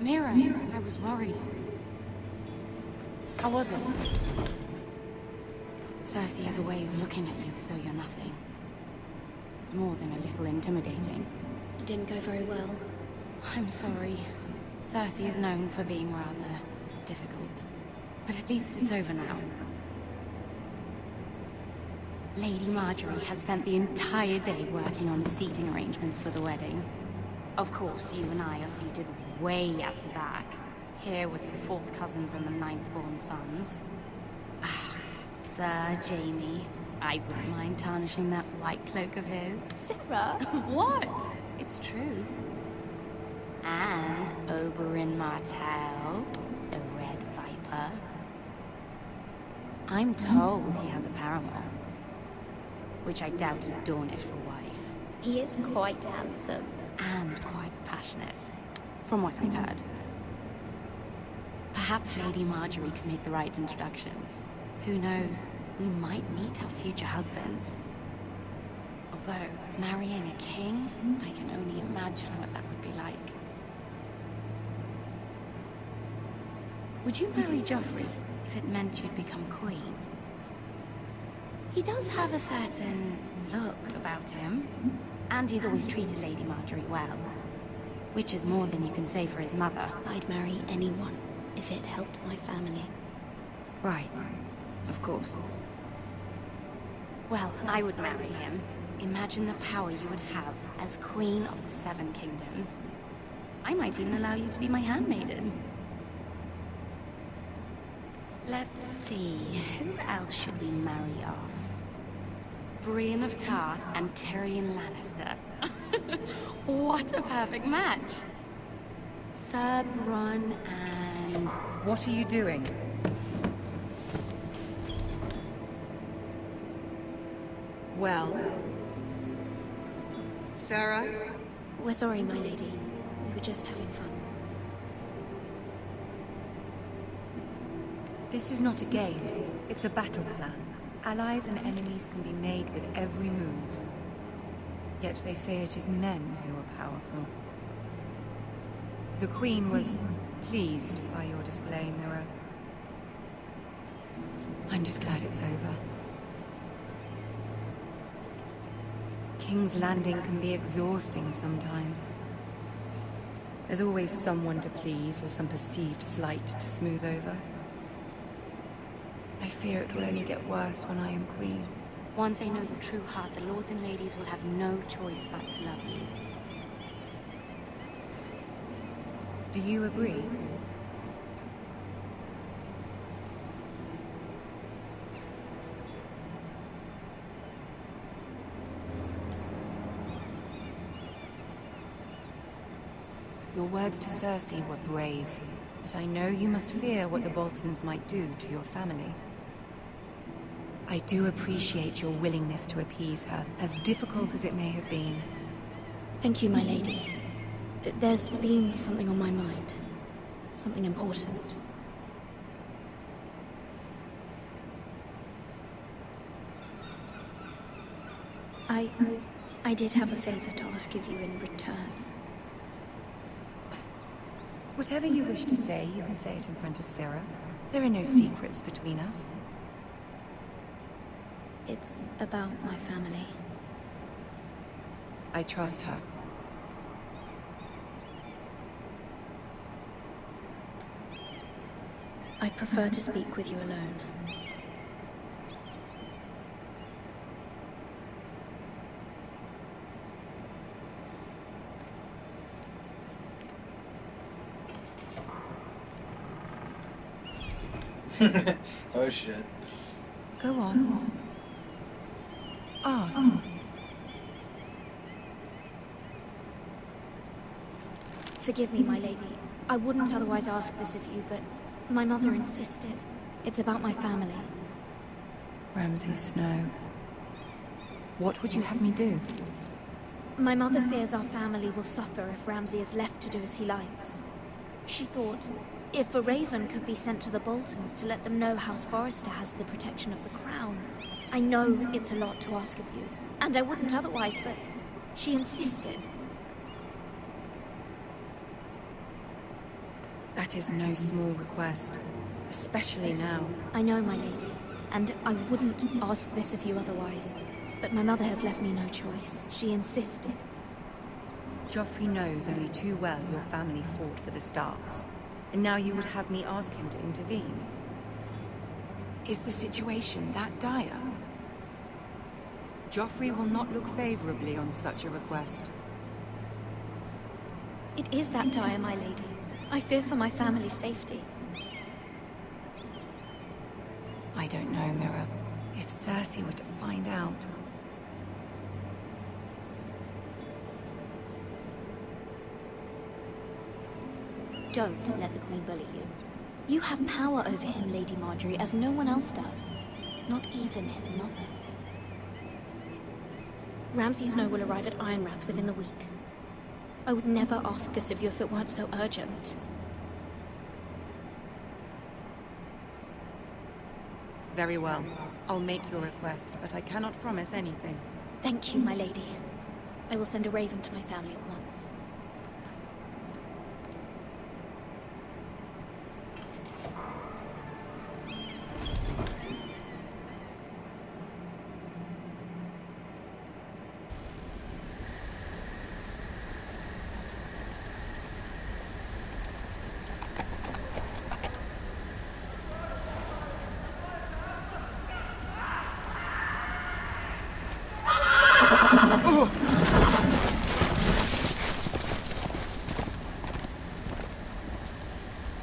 Mira, I was worried. How was it? Cersei has a way of looking at you as though you're nothing. It's more than a little intimidating. It didn't go very well. I'm sorry. Cersei is known for being rather difficult. But at least it's over now. Lady Marjorie has spent the entire day working on seating arrangements for the wedding. Of course, you and I are seated way at the back, here with the 4th cousins and the 9th-born sons. Ah, Sir Jamie, I wouldn't mind tarnishing that white cloak of his. Sarah? What? It's true. And Oberyn Martell, the Red Viper. I'm told he has a paramour, which I doubt is Dornish for wife. He is quite handsome. And quite passionate, from what I've heard. Perhaps Lady Marjorie could make the right introductions. Who knows, we might meet our future husbands. Although, marrying a king, I can only imagine what that would be like. Would you marry Joffrey if it meant you'd become queen? He does have a certain look about him. And he's always treated Lady Marjorie well. Which is more than you can say for his mother. I'd marry anyone if it helped my family. Right. Of course. Well, I would marry him. Imagine the power you would have as Queen of the 7 Kingdoms. I might even allow you to be my handmaiden. Let's see, who else should we marry off? Brienne of Tarth and Tyrion Lannister. What a perfect match! Sir Bronn and... What are you doing? Well... Sarah? We're sorry, my lady. We were just having fun. This is not a game. It's a battle plan. Allies and enemies can be made with every move. Yet they say it is men who are powerful. The Queen was pleased by your display, Mira. I'm just glad it's over. King's Landing can be exhausting sometimes. There's always someone to please or some perceived slight to smooth over. I fear it will only get worse when I am queen. Once they know your true heart, the lords and ladies will have no choice but to love you. Do you agree? Your words to Cersei were brave, but I know you must fear what the Boltons might do to your family. I do appreciate your willingness to appease her, as difficult as it may have been. Thank you, my lady. There's been something on my mind. Something important. I did have a favor to ask of you in return. Whatever you wish to say, you can say it in front of Sarah. There are no secrets between us. It's about my family. I trust her. I prefer to speak with you alone. Oh shit. Go on. Ask. Forgive me, my lady. I wouldn't otherwise ask this of you, but my mother insisted. It's about my family. Ramsay Snow. What would you have me do? My mother fears our family will suffer if Ramsay is left to do as he likes. She thought, if a raven could be sent to the Boltons to let them know House Forrester has the protection of the crown. I know it's a lot to ask of you, and I wouldn't otherwise, but she insisted. That is no small request, especially now. I know, my lady, and I wouldn't ask this of you otherwise. But my mother has left me no choice. She insisted. Joffrey knows only too well your family fought for the Starks, and now you would have me ask him to intervene. Is the situation that dire? Joffrey will not look favorably on such a request. It is that dire, my lady. I fear for my family's safety. I don't know, Mira. If Cersei were to find out... Don't let the Queen bully you. You have power over him, Lady Marjorie, as no one else does. Not even his mother. Ramsay Snow will arrive at Ironrath within the week. I would never ask this of you if it weren't so urgent. Very well. I'll make your request, but I cannot promise anything. Thank you, my lady. I will send a raven to my family at once.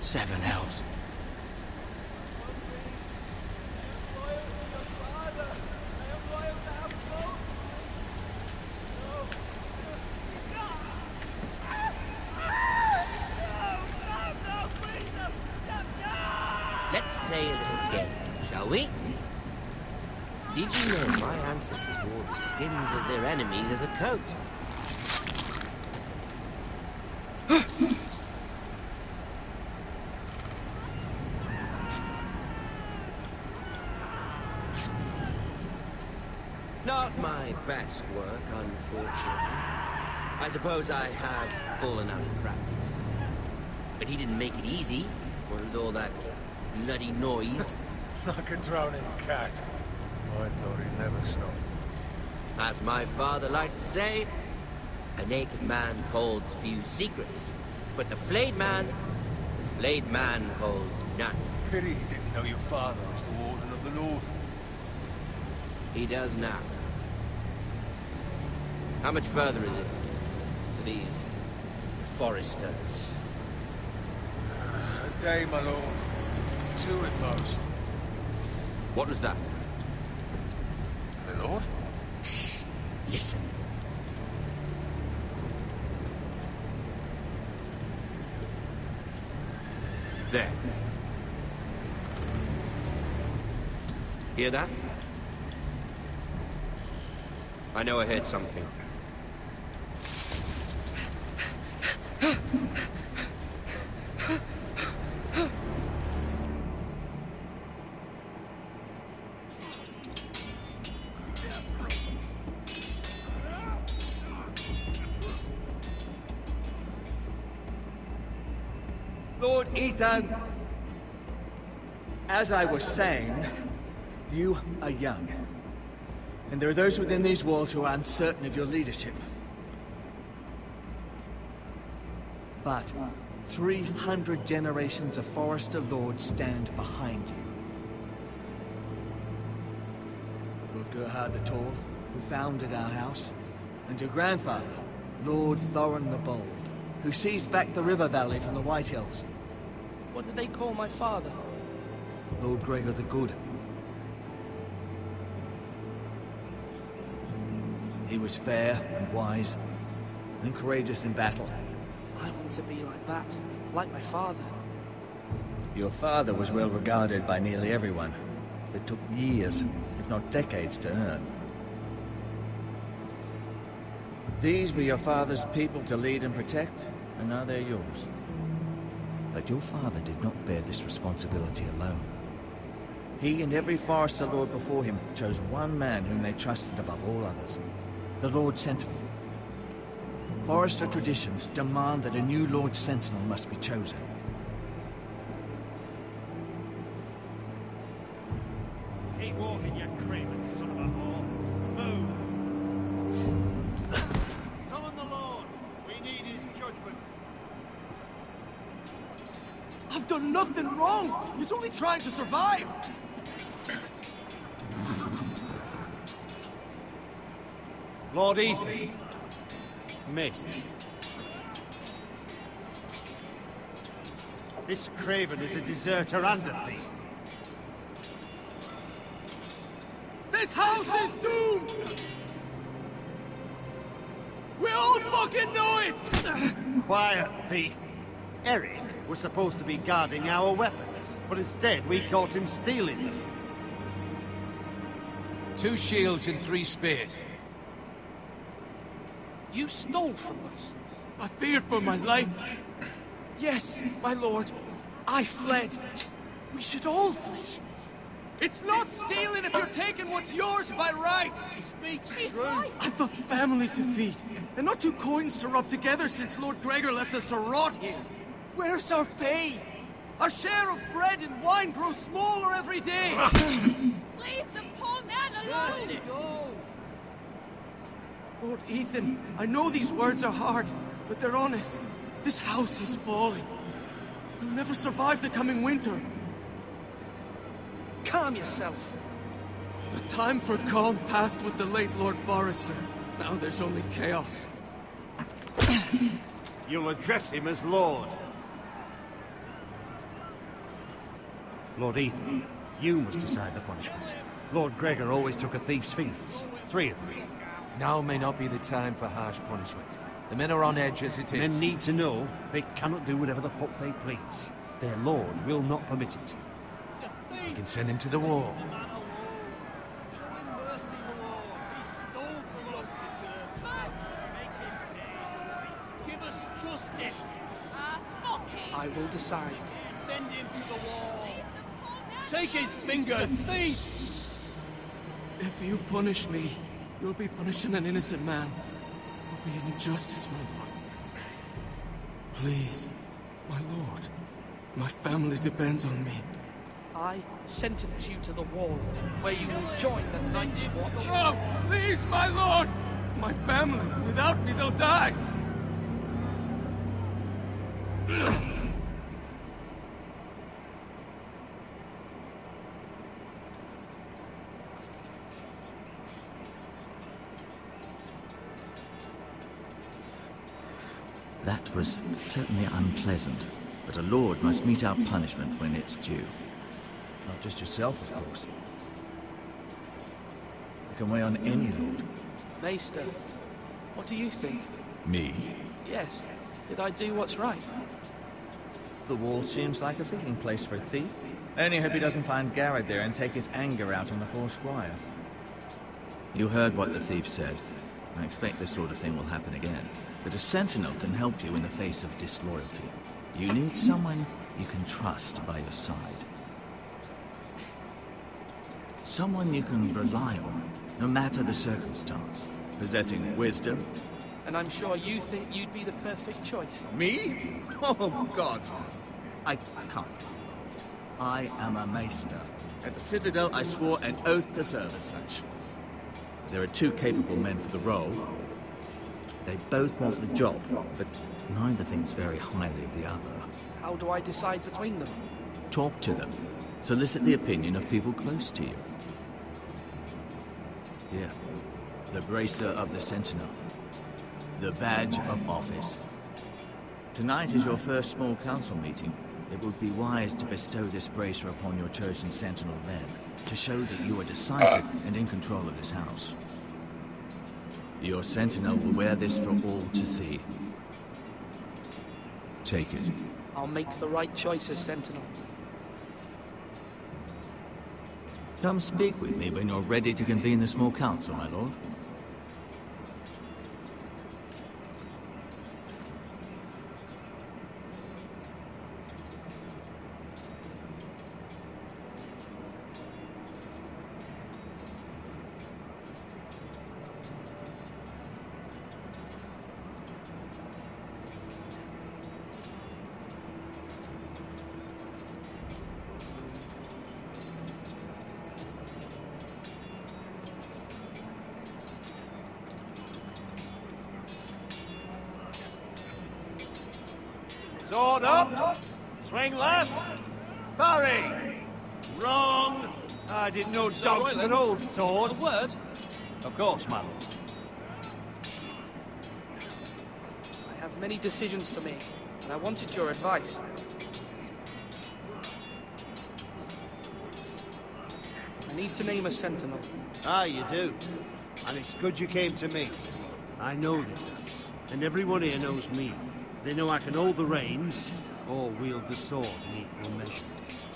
Seven hells. Let's play a little game, shall we? Did you know my ancestors wore the skins of their enemies as a coat? Not my best work, unfortunately. I suppose I have fallen out of practice. But he didn't make it easy, with all that bloody noise. Like a drowning cat. I thought he'd never stop. As my father likes to say, a naked man holds few secrets. But the flayed man holds none. Pity he didn't know your father was the Warden of the North. He does now. How much further is it to these foresters? A day, my lord. 2 at most. What was that? My lord? Shh! Listen. There. Hear that? I know I heard something. Lord Ethan, as I was saying, you are young. And there are those within these walls who are uncertain of your leadership. But 300 generations of Forester Lords stand behind you. Lord Gerhard the Tall, who founded our house, and your grandfather, Lord Thorin the Bold, who seized back the river valley from the White Hills. What did they call my father? Lord Gregor the Good. He was fair and wise, and courageous in battle. I want to be like that, like my father. Your father was well regarded by nearly everyone, that took years, if not decades, to earn. These were your father's people to lead and protect, and now they're yours. But your father did not bear this responsibility alone. He and every Forester Lord before him chose one man whom they trusted above all others, the Lord Sentinel. Forester traditions demand that a new Lord Sentinel must be chosen. Keep walking, you craven son of a whore. Move! Summon the Lord! We need his judgment. I've done nothing wrong! He's only trying to survive! Lord Ethan. Missed. This craven is a deserter and a thief. This house is doomed! We all fucking know it! Quiet, thief. Eric was supposed to be guarding our weapons, but instead we caught him stealing them. 2 shields and 3 spears. You stole from us. I feared for my life. Yes, my lord. I fled. We should all flee. It's not stealing if you're taking what's yours by right. He speaks true. I've a family to feed, and not 2 coins to rub together since Lord Gregor left us to rot here. Where's our pay? Our share of bread and wine grows smaller every day. Leave the poor man alone! Lord Ethan, I know these words are hard, but they're honest. This house is falling. We'll never survive the coming winter. Calm yourself. The time for calm passed with the late Lord Forester. Now there's only chaos. You'll address him as Lord. Lord Ethan, you must decide the punishment. Lord Gregor always took a thief's fingers. 3 of them. Now may not be the time for harsh punishment. The men are on edge as it is. Men need to know they cannot do whatever the fuck they please. Their lord will not permit it. We can send him to the wall. Give us justice. I will decide. Send him to the wall. Take his fingers, thief! If you punish me, you'll be punishing an innocent man. It will be an injustice, my lord. Please, my lord. My family depends on me. I sentence you to the wall, where you will join the Night's Watch. No! Please, my lord! My family, without me, they'll die! That was certainly unpleasant, but a lord must mete out punishment when it's due. Not just yourself, of course. You can weigh on any lord. Maester, what do you think? Me? Yes. Did I do what's right? The wall seems like a fitting place for a thief. Only hope he doesn't find Garrett there and take his anger out on the poor squire. You heard what the thief said. I expect this sort of thing will happen again. But a sentinel can help you in the face of disloyalty. You need someone you can trust by your side. Someone you can rely on, no matter the circumstance. Possessing wisdom. And I'm sure you think you'd be the perfect choice. Me? Oh, God. I can't. I am a maester. At the Citadel, I swore an oath to serve as such. There are 2 capable men for the role. They both want the job, but neither thinks very highly of the other. How do I decide between them? Talk to them. Solicit the opinion of people close to you. Here, the bracer of the Sentinel. The badge of office. Tonight is your first small council meeting. It would be wise to bestow this bracer upon your chosen Sentinel then, to show that you are decisive and in control of this house. Your Sentinel will wear this for all to see. Take it. I'll make the right choice as Sentinel. Come speak with me when you're ready to convene the small council, my lord. Sword up! Swing left! Parry! Wrong! I didn't know dogs could hold sword. A word? Of course, my lord. I have many decisions to make, and I wanted your advice. I need to name a sentinel. Ah, you do. And it's good you came to me. I know this house, and everyone here knows me. They know I can hold the reins, or wield the sword in equal measure.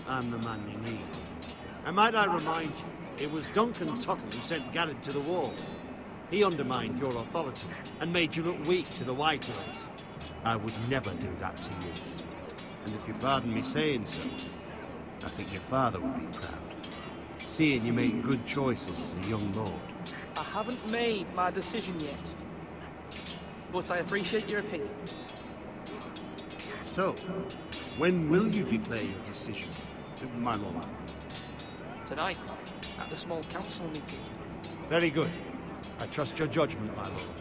I'm the man you need. And might I remind you, it was Duncan Tuttle who sent Garrett to the wall. He undermined your authority, and made you look weak to the Whitehills. I would never do that to you. And if you pardon me saying so, I think your father would be proud. Seeing you make good choices as a young lord. I haven't made my decision yet, but I appreciate your opinion. So, when will you declare your decision, my lord? Tonight, at the small council meeting. Very good. I trust your judgment, my lord.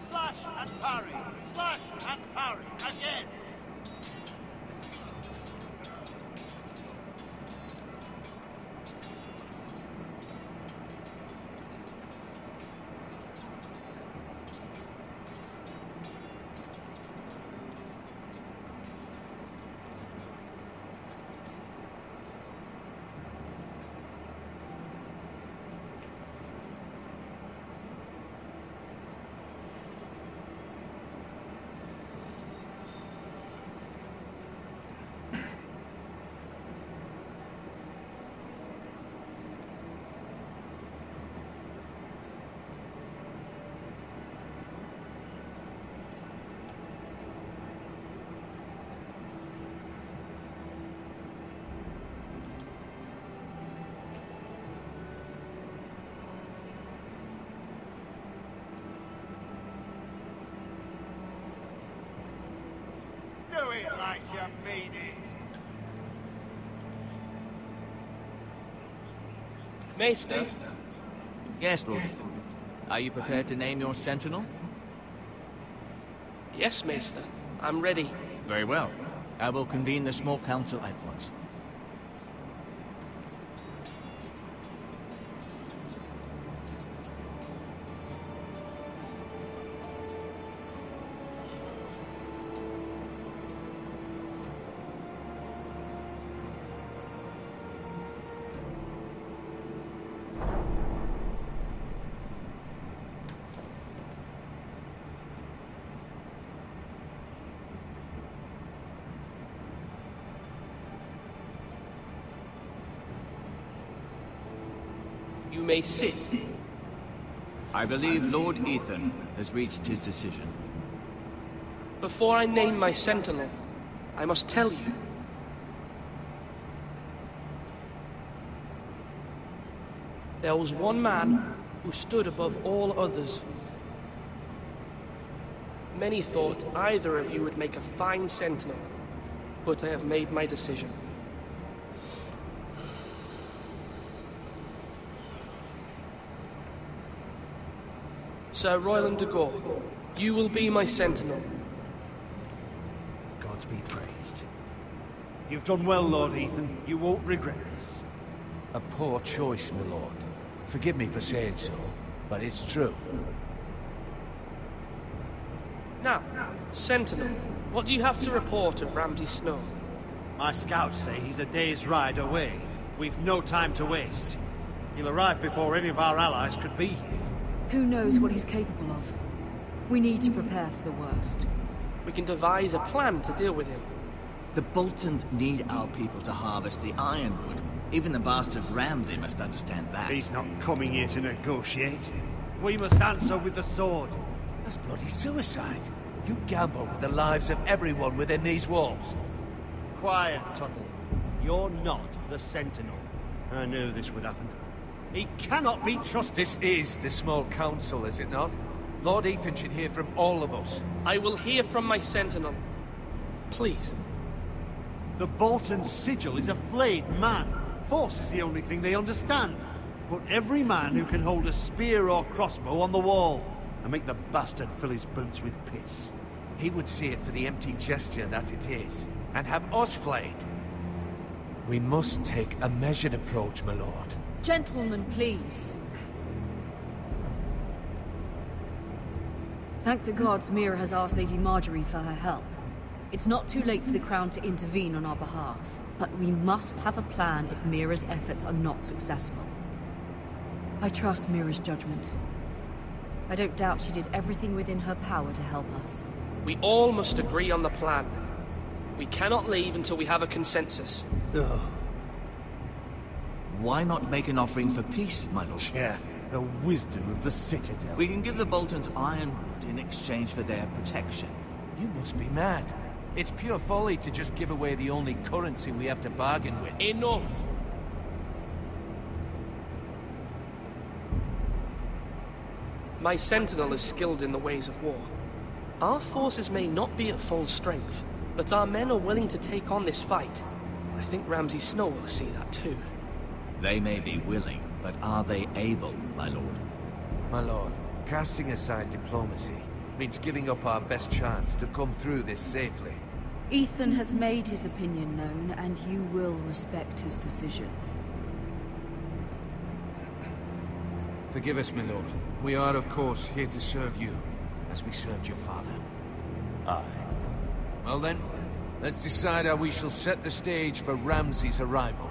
Slash and parry! Slash and parry! Again! Do it like you mean it. Maester, Yes, Lord. Are you prepared to name your sentinel? yes, Maester. I'm ready. Very well. I will convene the small council at once. You may sit. I believe Lord Ethan has reached his decision. Before I name my sentinel, I must tell you. There was one man who stood above all others. Many thought either of you would make a fine sentinel, but I have made my decision. Sir Royland de Gore, you will be my sentinel. Gods be praised. You've done well, Lord Ethan. You won't regret this. A poor choice, my lord. Forgive me for saying so, but it's true. Now, Sentinel, what do you have to report of Ramsay Snow? My scouts say he's a day's ride away. We've no time to waste. He'll arrive before any of our allies could be here. Who knows what he's capable of? We need to prepare for the worst. We can devise a plan to deal with him. The Boltons need our people to harvest the ironwood. Even the bastard Ramsay must understand that. He's not coming here to negotiate. We must answer with the sword. That's bloody suicide. You gamble with the lives of everyone within these walls. Quiet, Tuttle. You're not the Sentinel. I knew this would happen. He cannot be trusted. This is the small council, is it not? Lord Ethan should hear from all of us. I will hear from my Sentinel. Please. The Bolton sigil is a flayed man. Force is the only thing they understand. Put every man who can hold a spear or crossbow on the wall, and make the bastard fill his boots with piss. He would see it for the empty gesture that it is, and have us flayed. We must take a measured approach, my lord. Gentlemen, please. Thank the gods Mira has asked Lady Marjorie for her help. It's not too late for the Crown to intervene on our behalf, but we must have a plan if Mira's efforts are not successful. I trust Mira's judgment. I don't doubt she did everything within her power to help us. We all must agree on the plan. We cannot leave until we have a consensus. Ugh. Why not make an offering for peace, my lord? Yeah, the wisdom of the Citadel. We can give the Boltons ironwood in exchange for their protection. You must be mad. It's pure folly to just give away the only currency we have to bargain with. Enough! My Sentinel is skilled in the ways of war. Our forces may not be at full strength, but our men are willing to take on this fight. I think Ramsay Snow will see that too. They may be willing, but are they able, my lord? My lord, casting aside diplomacy means giving up our best chance to come through this safely. Ethan has made his opinion known, and you will respect his decision. Forgive us, my lord. We are, of course, here to serve you, as we served your father. Aye. Well then, let's decide how we shall set the stage for Ramsay's arrival.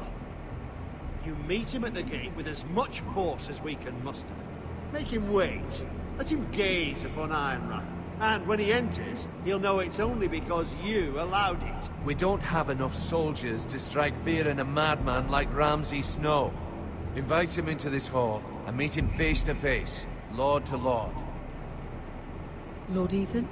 You meet him at the gate with as much force as we can muster. Make him wait. Let him gaze upon Ironrath. And when he enters, he'll know it's only because you allowed it. We don't have enough soldiers to strike fear in a madman like Ramsay Snow. Invite him into this hall and meet him face to face, lord to lord. Lord Ethan?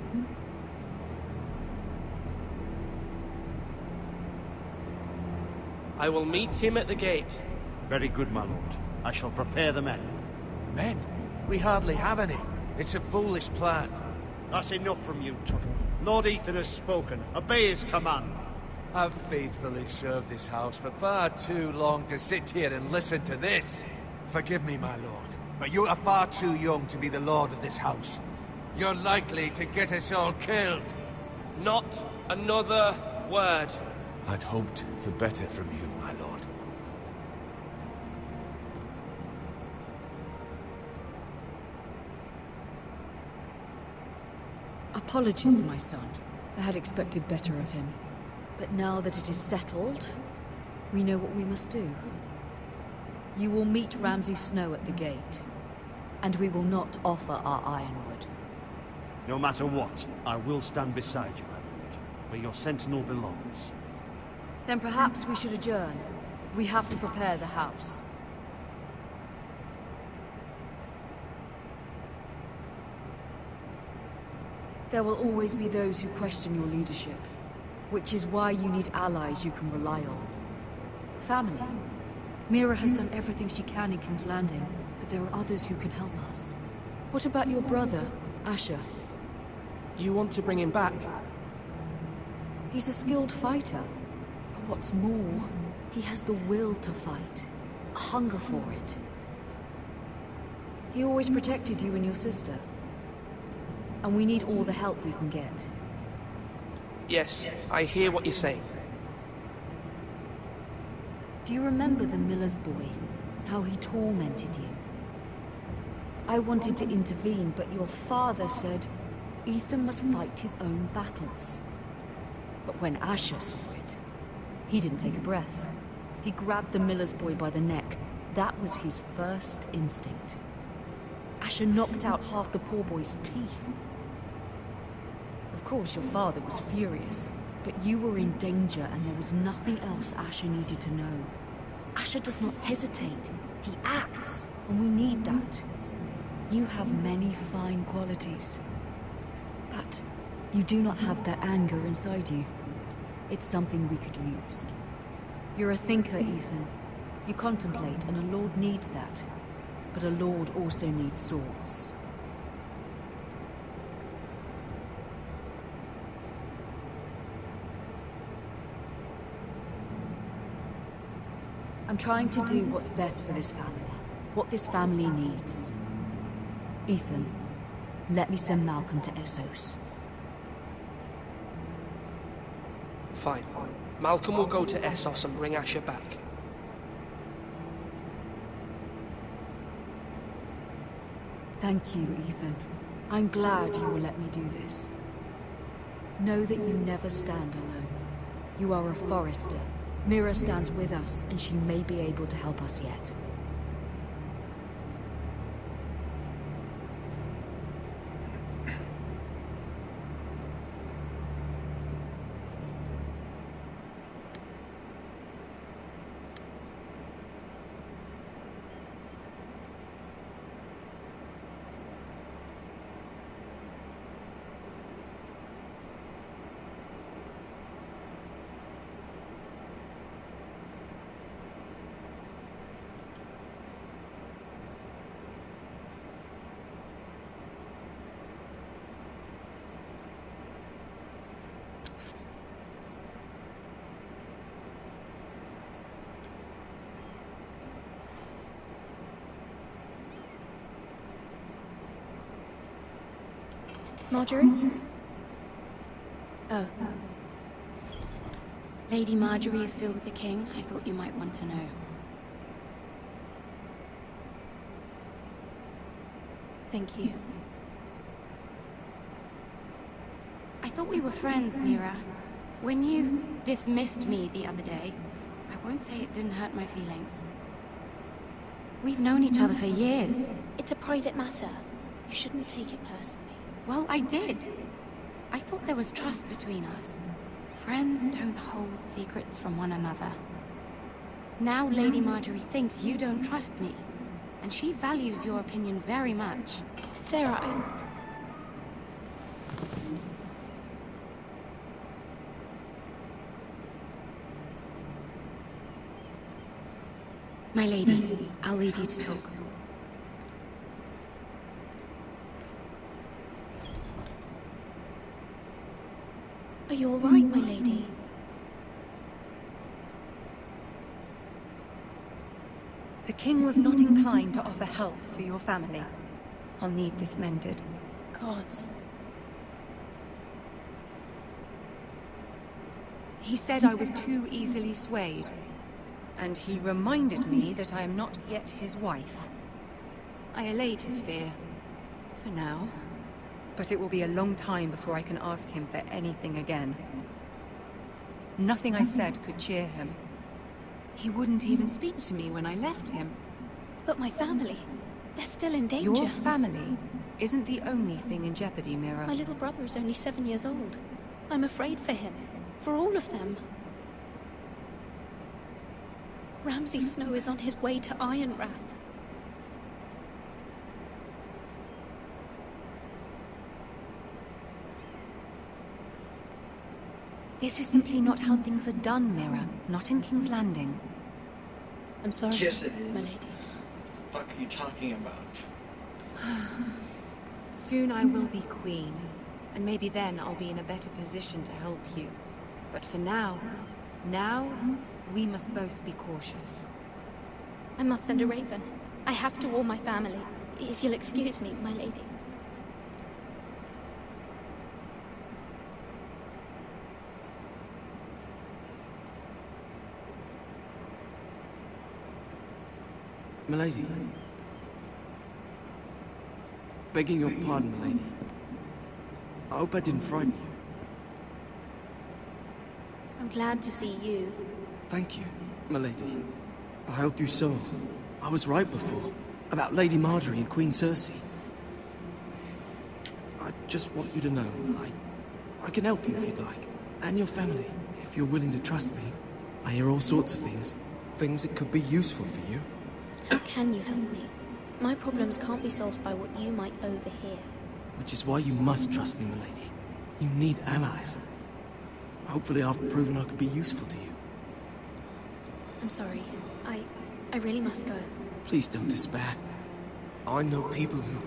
I will meet him at the gate. Very good, my lord. I shall prepare the men. Men? We hardly have any. It's a foolish plan. That's enough from you, Tuttle. Lord Ethan has spoken. Obey his command. I've faithfully served this house for far too long to sit here and listen to this. Forgive me, my lord, but you are far too young to be the lord of this house. You're likely to get us all killed. Not another word. I'd hoped for better from you, my lord. Apologies, my son. I had expected better of him. But now that it is settled, we know what we must do. You will meet Ramsay Snow at the gate, and we will not offer our ironwood. No matter what, I will stand beside you, my lord, where your sentinel belongs. Then perhaps we should adjourn. We have to prepare the house. There will always be those who question your leadership, which is why you need allies you can rely on. Family. Mira has done everything she can in King's Landing, but there are others who can help us. What about your brother, Asher? You want to bring him back? He's a skilled fighter. But what's more, he has the will to fight, a hunger for it. He always protected you and your sister. And we need all the help we can get. Yes, I hear what you're saying. Do you remember the miller's boy? How he tormented you? I wanted to intervene, but your father said Ethan must fight his own battles. But when Asher saw it, he didn't take a breath. He grabbed the miller's boy by the neck. That was his first instinct. Asher knocked out half the poor boy's teeth. Of course, your father was furious, but you were in danger and there was nothing else Asher needed to know. Asher does not hesitate. He acts, and we need that. You have many fine qualities, but you do not have that anger inside you. It's something we could use. You're a thinker, Ethan. You contemplate, and a lord needs that. But a lord also needs swords. I'm trying to do what's best for this family. What this family needs. Ethan, let me send Malcolm to Essos. Fine. Malcolm will go to Essos and bring Asher back. Thank you, Ethan. I'm glad you will let me do this. Know that you never stand alone. You are a forester. Mira stands with us, and she may be able to help us yet. Marjorie? Oh. Lady Marjorie is still with the king? I thought you might want to know. Thank you. I thought we were friends, Mira. When you dismissed me the other day, I won't say it didn't hurt my feelings. We've known each other for years. It's a private matter. You shouldn't take it personally. Well, I did. I thought there was trust between us. Friends don't hold secrets from one another. Now Lady Marjorie thinks you don't trust me, and she values your opinion very much. Sarah, My lady, I'll leave you to talk. Are you all right, my lady? The king was not inclined to offer help for your family. I'll need this mended. Gods. He said I was too easily swayed. And he reminded me that I am not yet his wife. I allayed his fear. For now. But it will be a long time before I can ask him for anything again. Nothing I said could cheer him. He wouldn't even speak to me when I left him. But my family, they're still in danger. Your family isn't the only thing in jeopardy, Mira. My little brother is only 7 years old. I'm afraid for him. For all of them. Ramsay Snow is on his way to Ironrath. This is simply not how things are done, Mira. Not in King's Landing. I'm sorry, yes, it is. my lady. What are you talking about? Soon I will be queen, and maybe then I'll be in a better position to help you. But for now, we must both be cautious. I must send a raven. I have to warn my family. If you'll excuse me, my lady. Milady. Begging your pardon, milady. I hope I didn't frighten you. I'm glad to see you. Thank you, milady. I hope you saw. I was right before. About Lady Marjorie and Queen Cersei. I just want you to know, I can help you if you'd like. And your family, if you're willing to trust me. I hear all sorts of things. Things that could be useful for you. How can you help me? My problems can't be solved by what you might overhear. Which is why you must trust me, milady. You need allies. Hopefully I've proven I could be useful to you. I'm sorry. I really must go. Please don't despair. I know people who...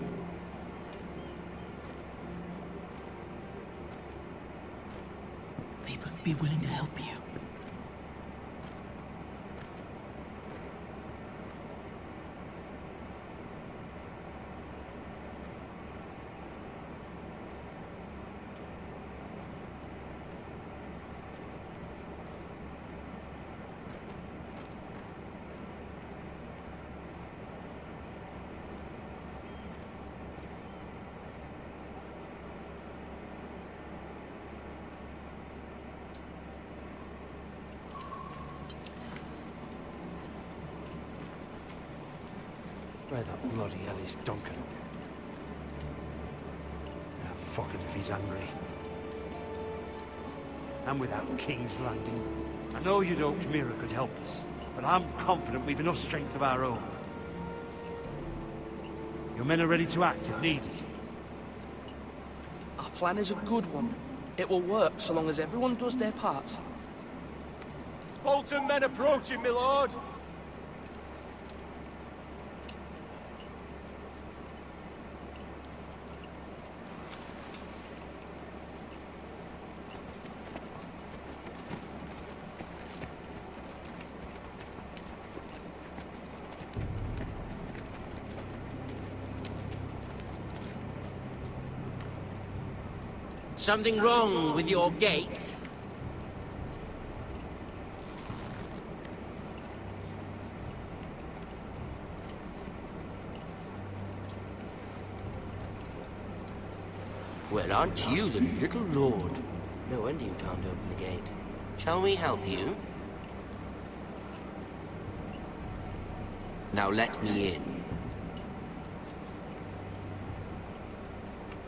People who'd be willing to help you. Where the bloody hell is Duncan? Ah, fuck him if he's angry. And without King's Landing. I know you'd hoped Mira could help us, but I'm confident we've enough strength of our own. Your men are ready to act if needed. Our plan is a good one. It will work so long as everyone does their part. Bolton men approaching, my lord! Something wrong with your gate? Well, aren't you the little lord? No wonder you can't open the gate. Shall we help you? Now let me in.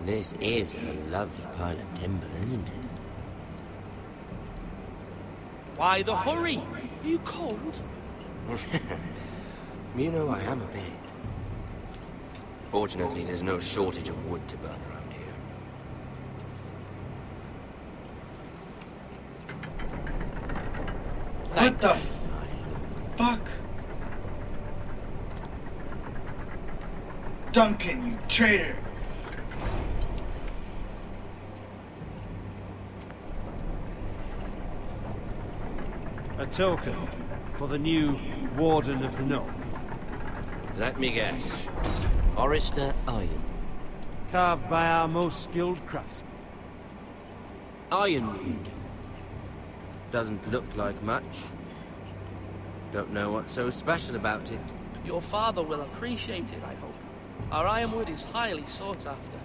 This is a lovely pile of timber, isn't it? Why the hurry? Are you cold? You know, I am a bit. Fortunately, there's no shortage of wood to burn around here. What the fuck? Duncan, you traitor! A token for the new Warden of the North. Let me guess. Forrester Iron. Carved by our most skilled craftsmen. Ironwood. Doesn't look like much. Don't know what's so special about it. Your father will appreciate it, I hope. Our ironwood is highly sought after.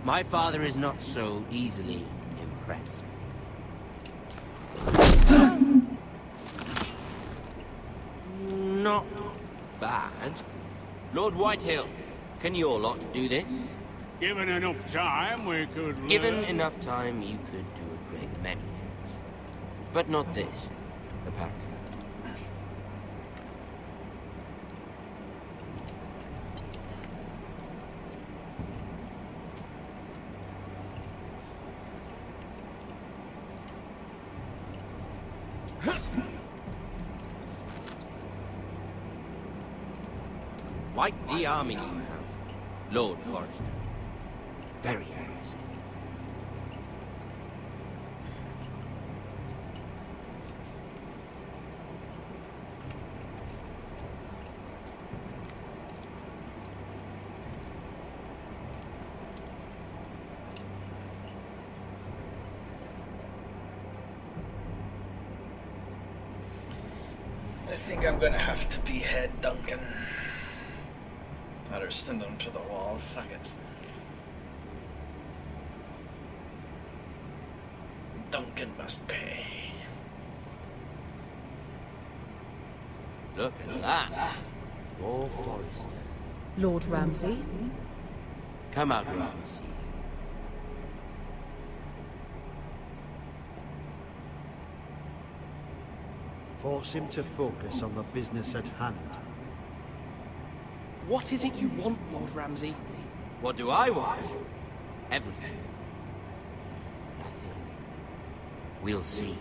My father is not so easily impressed. Not bad. Lord Whitehill, can your lot do this? Given enough time, we could... Given enough time, you could do a great many things. But not this, apparently. Quite the army you have, Lord Forrester. Very impressive. I think I'm gonna have to behead Duncan. Better send them to the wall, fuck it. Duncan must pay. Look at that. More Forrester. Lord Ramsay? Come out here and see. Force him to focus on the business at hand. What is it you want, Lord Ramsay? What do I want? Everything. Nothing. We'll see.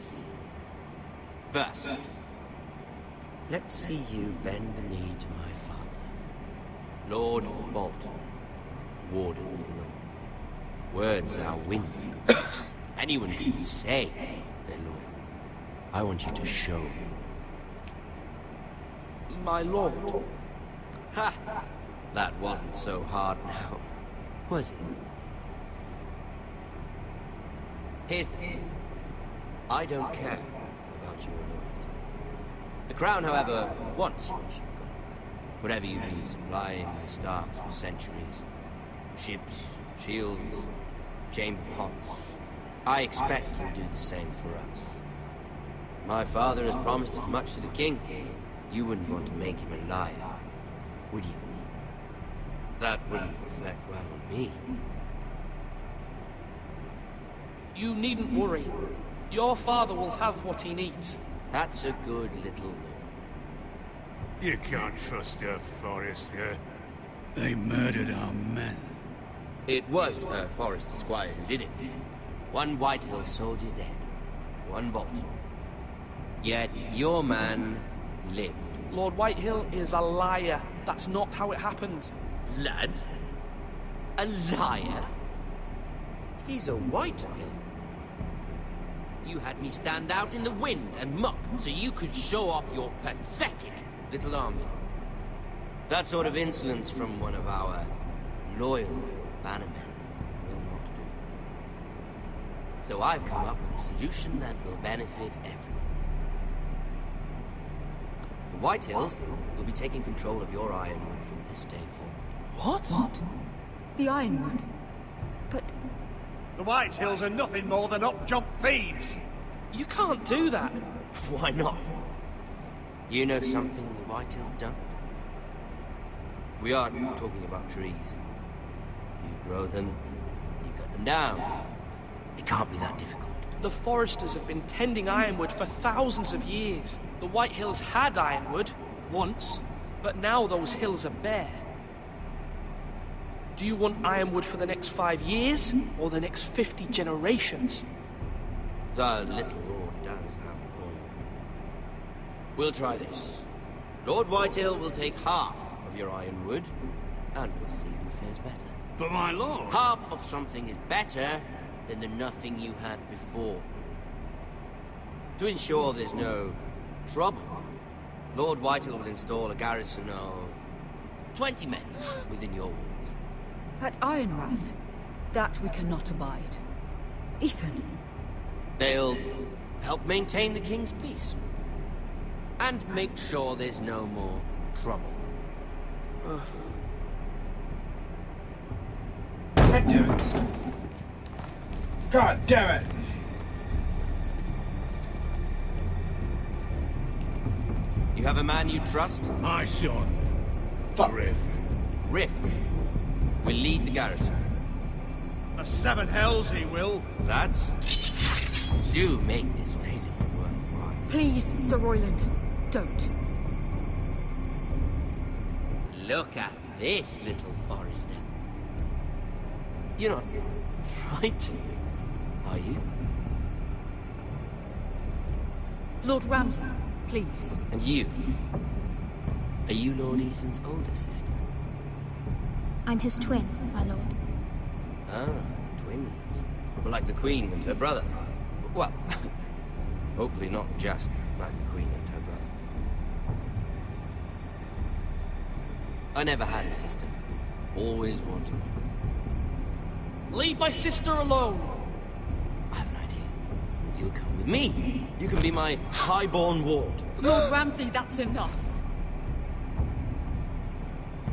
First, let's see you bend the knee to my father, Lord Bolton, Warden of the North. Words are wind. Anyone can say they're loyal. I want you to show me. My lord. Ha! That wasn't so hard now, was it? Here's the thing. I don't care about your loyalty. The Crown, however, wants what you've got. Whatever you've been supplying the Starks for centuries. Ships, shields, chamber pots. I expect you'll do the same for us. My father has promised as much to the king. You wouldn't want to make him a liar, would you? That wouldn't reflect well on me. You needn't worry. Your father will have what he needs. That's a good little lord. You can't trust her, Forrester. They murdered our men. It was a Forrester squire who did it. One Whitehill soldier dead. One Bolton. Yet your man lived. Lord Whitehill is a liar. That's not how it happened. Lad? A liar? He's a Whitehill. You had me stand out in the wind and muck so you could show off your pathetic little army. That sort of insolence from one of our loyal bannermen will not do. So I've come up with a solution that will benefit everyone. The Whitehills will be taking control of your ironwood from this day forward. What? The Ironwood? But... The Whitehills are nothing more than up-jump thieves! You can't do that. Why not? You know something the Whitehills don't? We are talking about trees. You grow them, you cut them down. It can't be that difficult. The Foresters have been tending Ironwood for thousands of years. The Whitehills had Ironwood, once, but now those hills are bare. Do you want Ironwood for the next 5 years, or the next 50 generations? The little lord does have a point. We'll try this. Lord Whitehill will take half of your ironwood, and we'll see who fares better. But my lord... Half of something is better than the nothing you had before. To ensure there's no trouble, Lord Whitehill will install a garrison of 20 men within your walls. At Ironrath? That we cannot abide. Ethan. They'll help maintain the king's peace. And make sure there's no more trouble. God damn it. God damn it. You have a man you trust? My son. Fuck. Riff will lead the garrison. The seven hells he will. Lads, do make this visit worthwhile. Please, Sir Royland, don't. Look at this, little Forrester. You're not frightened, are you? Lord Ramsay, please. And you? Are you Lord Ethan's older sister? I'm his twin, my lord. Ah, twins. Well, like the Queen and her brother. Well, hopefully not just like the Queen and her brother. I never had a sister. Always wanted one. Leave my sister alone! I have an idea. You'll come with me. You can be my highborn ward. Lord Ramsay, that's enough.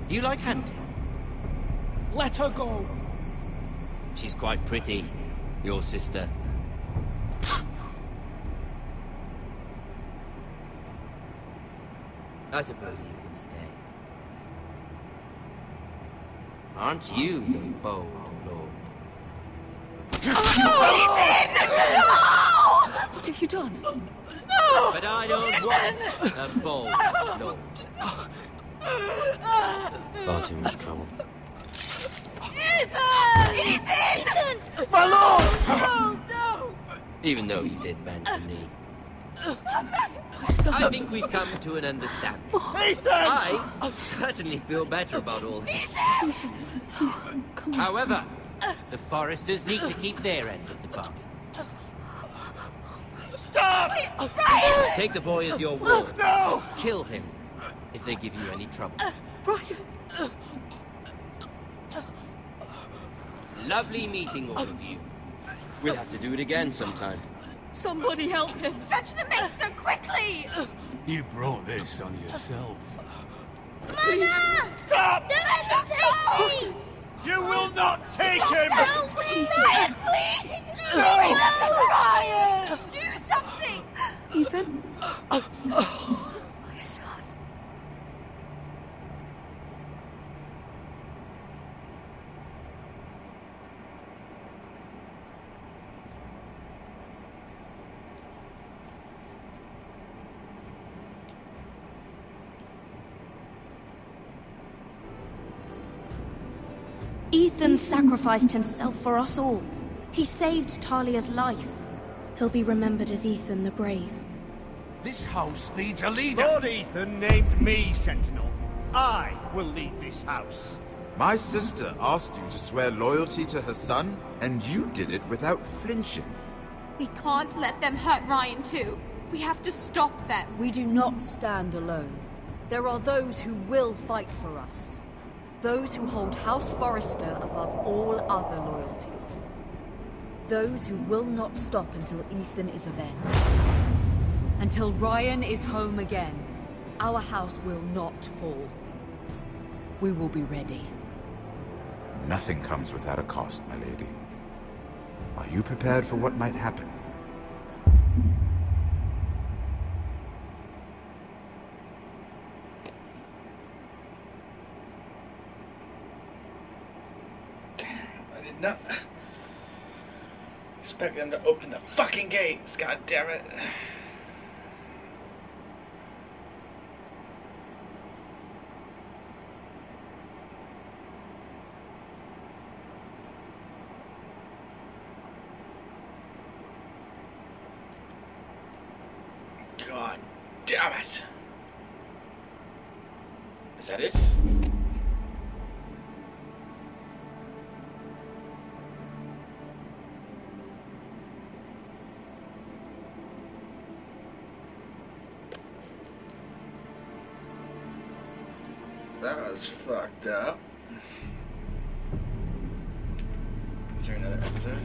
Do you like hunting? Let her go! She's quite pretty, your sister. I suppose you can stay. Aren't you the bold lord? What have you done? But I don't want a bold lord. Far too much trouble. Ethan! My lord! No, no! Even though you did bend the knee. I think we've come to an understanding. Ethan! I certainly feel better about all this. However, the Foresters need to keep their end of the bargain. Stop! Take the boy as your ward. No! Kill him if they give you any trouble. Ryan! Lovely meeting all of you. We'll have to do it again sometime. Somebody help him! Fetch the maester quickly! You brought this on yourself. Mama! Stop! Don't let him take me! You will not take him! No, please! Ryan, please! No! Ryan! Do something! Ethan? My son. Ethan sacrificed himself for us all. He saved Talia's life. He'll be remembered as Ethan the Brave. This house needs a leader. Lord Ethan named me Sentinel. I will lead this house. My sister asked you to swear loyalty to her son, and you did it without flinching. We can't let them hurt Ryan too. We have to stop them. We do not stand alone. There are those who will fight for us. Those who hold House Forrester above all other loyalties. Those who will not stop until Ethan is avenged. Until Ryan is home again, our house will not fall. We will be ready. Nothing comes without a cost, my lady. Are you prepared for what might happen? I did not expect them to open the fucking gates, god damn it. God damn it. Is that it? That was fucked up. Is there another episode?